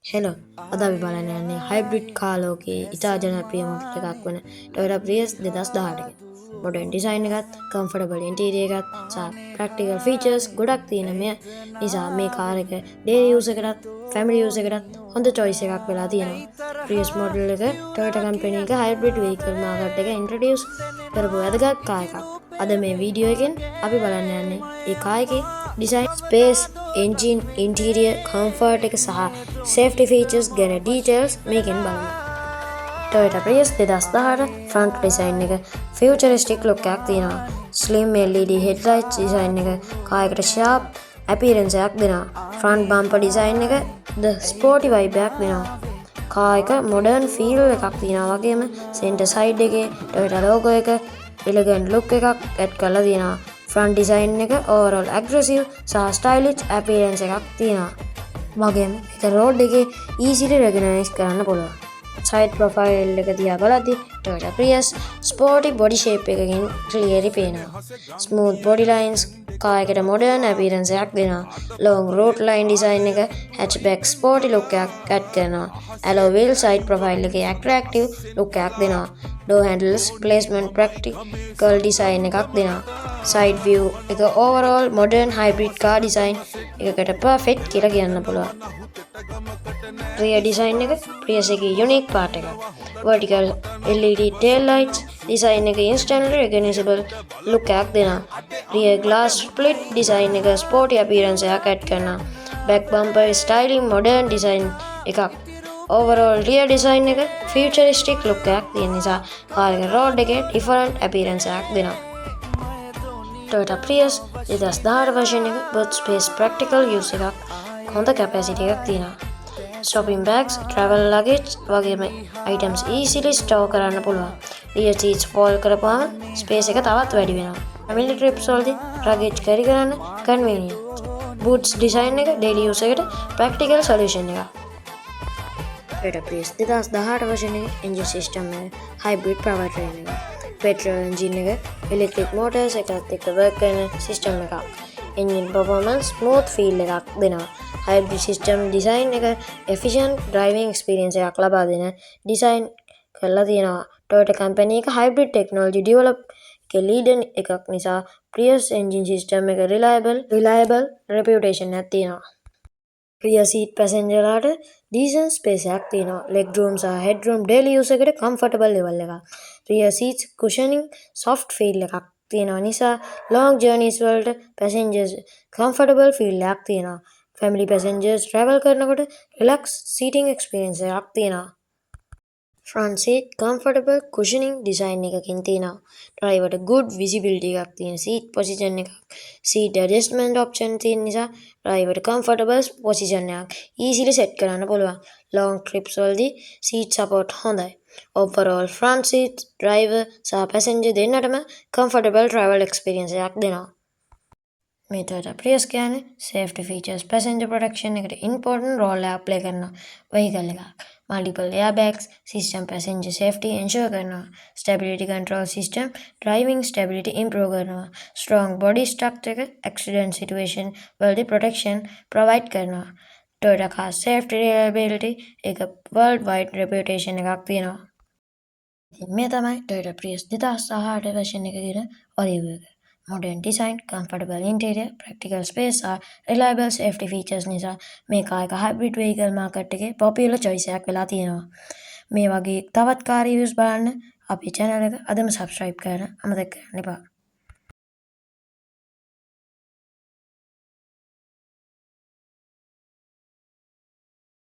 Hello අද අපි බලන්න යන්නේ හයිබ්‍රිඩ් කාර් ලෝකයේ ඉතා ජනප්‍රිය මොඩල් එකක් වන Toyota Prius 2018 එක. මොඩර්න් ඩිසයින් එකත්, කම්ෆර්ටබල් ඉන්ටීරියර් එකත් සහ ප්‍රැක්ටිකල් ෆීචර්ස් ගොඩක් තියෙන මෙය නිසා මේ කාර් එක ඩේලි යූස් එකටත්, ෆැමිලි යූස් එකටත් හොඳ චොයිස් එකක් වෙලා තියෙනවා. Prius මොඩල් එක Toyota කම්පැනි එක හයිබ්‍රිඩ් වෙහිකල් මාකට් එක ඉන්ට්‍රොඩියුස් කරපු වැදගත් කාර් එකක්. අද මේ වීඩියෝ එකෙන් අපි බලන්න යන්නේ ඒ කාර් එකේ design, space, engine, interior, comfort එක සහ සේෆ්ටි ෆීචර්ස් ගැන ඩීටේල්ස් මේකෙන් බලමු. Toyota Prius 2018 ෆ්‍රන්ට් ඩිසයින් එක ෆියුචරිස්ටික් ලුක් එකක් තියෙනවා. ස්ලිම් LED හෙඩ්ලයිට්ස් ඩිසයින් එක කායකට ෂාප් අපියරන්ස් එකක් දෙනවා. ෆ්‍රන්ට් බම්පර් ඩිසයින් එක ද ස්පෝර්ටි වයිබ් එකක් දෙනවා. කාර් එක මොඩර්න් ෆීල් එකක් තියෙනවා වගේම සෙන්ටර් සයිඩ් එකේ Toyota logo එක එලගන්ට් ලුක් එකක් ඇඩ් කරලා තියෙනවා. ෆ්‍රන්ට් ඩිසයින් එක ඕවරෝල් ඇග්‍රෙසිව් සහ ස්ටයිලිෂ් අපියරන්ස් එකක් තියෙනවා. වගේම එක රෝඩ් එකේ ඊසිලි රෙකගනයිස් කරන්න පුළුවන්. සයිඩ් ප්‍රොෆයිල් එක දිහා බලද්දී Toyota Prius ස්පෝර්ටි බොඩි ෂේප් එකකින් ක්ලියර්ලි පේනවා. ස්මූත් බොඩි ලයින්ස් කාර් එකට මොඩර්න් අපියරන්ස් එකක් දෙනවා. ලොං රූට් ලයින් ඩිසයින් එක හැච්බැක් ස්පෝර්ටි ලුක් එකක් ඇඩ් කරනවා. ඇලෝ වීල් සයිඩ් ප්‍රොෆයිල් එකේ ඇට්‍රැක්ටිව් ලුක් එකක් දෙනවා. ඩෝ හැන්ඩල්ස් ප්ලේස්මන්ට් ප්‍රැක්ටිකල් ඩිසයින් එකක් දෙනවා. සයිඩ් view එක overall modern hybrid car design එකකට පර්ෆෙක්ට් කියලා කියන්න පුළුවන්. රියර් ඩිසයින් එක Prius එකේ යුනික් පාර්ට් එකක්. vertical LED tail lights design එක instantly recognizable look එකක් දෙනවා. rear glass split ඩිසයින් එක ස්පෝර්ටි appearance එකක් ඇඩ් කරනවා. back bumper styling modern design එකක්. overall rear ඩිසයින් එක futuristic look එකක් තියෙන නිසා කාර් එක රෝඩ් එකේ different appearance එකක් දෙනවා. Toyota Prius 2018 version එක boot space practical use එකක්, හොඳ capacity එකක් තියෙනවා. shopping bags, travel luggage වගේම items easily store කරන්න පුළුවන්. rear seats fold කරපුවාම space එක තවත් වැඩි වෙනවා. family trips වලදී luggage carry කරන්න convenient. boots design එක daily use එකට practical solution එකක්. Toyota Prius 2018 version එකේ engine system එක hybrid powertrain එක. petrol engine එක electric motors එකත් එක්ක work කරන system එකක්. engine performance smooth feel එකක් දෙනවා. hybrid system design එක efficient driving experience එකක් ලබා දෙන design කරලා තියෙනවා. Toyota company එක hybrid technology develop එක leader එකක් නිසා Prius engine system එක reliable reputation එකක් තියෙනවා. rear seat passenger ලාට decent space එකක් තියෙනවා. leg room සහ head room daily use එකට comfortable level එකක්. rear seats cushioning soft feel එකක් තියෙනවා නිසා long journeys වලට passengers comfortable feel එකක් තියෙනවා. family passengers travel කරනකොට relax seating experience එකක් තියෙනවා. front seat comfortable cushioning design එකකින් තියෙනවා. driver ට good visibility එකක් තියෙන seat position එකක්. seat adjustment option තියෙන නිසා driver ට comfortable position එකක් easily set කරන්න පුළුවන්. long trips වලදී seat support හොඳයි. overall front seat driver සහ passenger දෙන්නටම comfortable travel experience එකක් දෙනවා. මේ Toyota Prius කියන්නේ safety features passenger protection එකට important role එකක් play කරන vehicle එකක්. multiple airbags system passenger safety ensure කරනවා. stability control system driving stability improve කරනවා. strong body structure එක accident situation වලදී protection provide කරනවා. Toyota car safety reliability එක worldwide reputation එකක් තියෙනවා. ඉතින් මේ තමයි Toyota Prius 2018 version එක ගැන review එක. modern design, comfortable interior, practical space are reliable safety features නිසා මේ කාර් එක hybrid vehicle market එකේ popular choice එකක් වෙලා තියෙනවා. මේ වගේ තවත් car reviews බලන්න අපේ channel එක අදම subscribe කරන්න අමතක කරන්න එපා.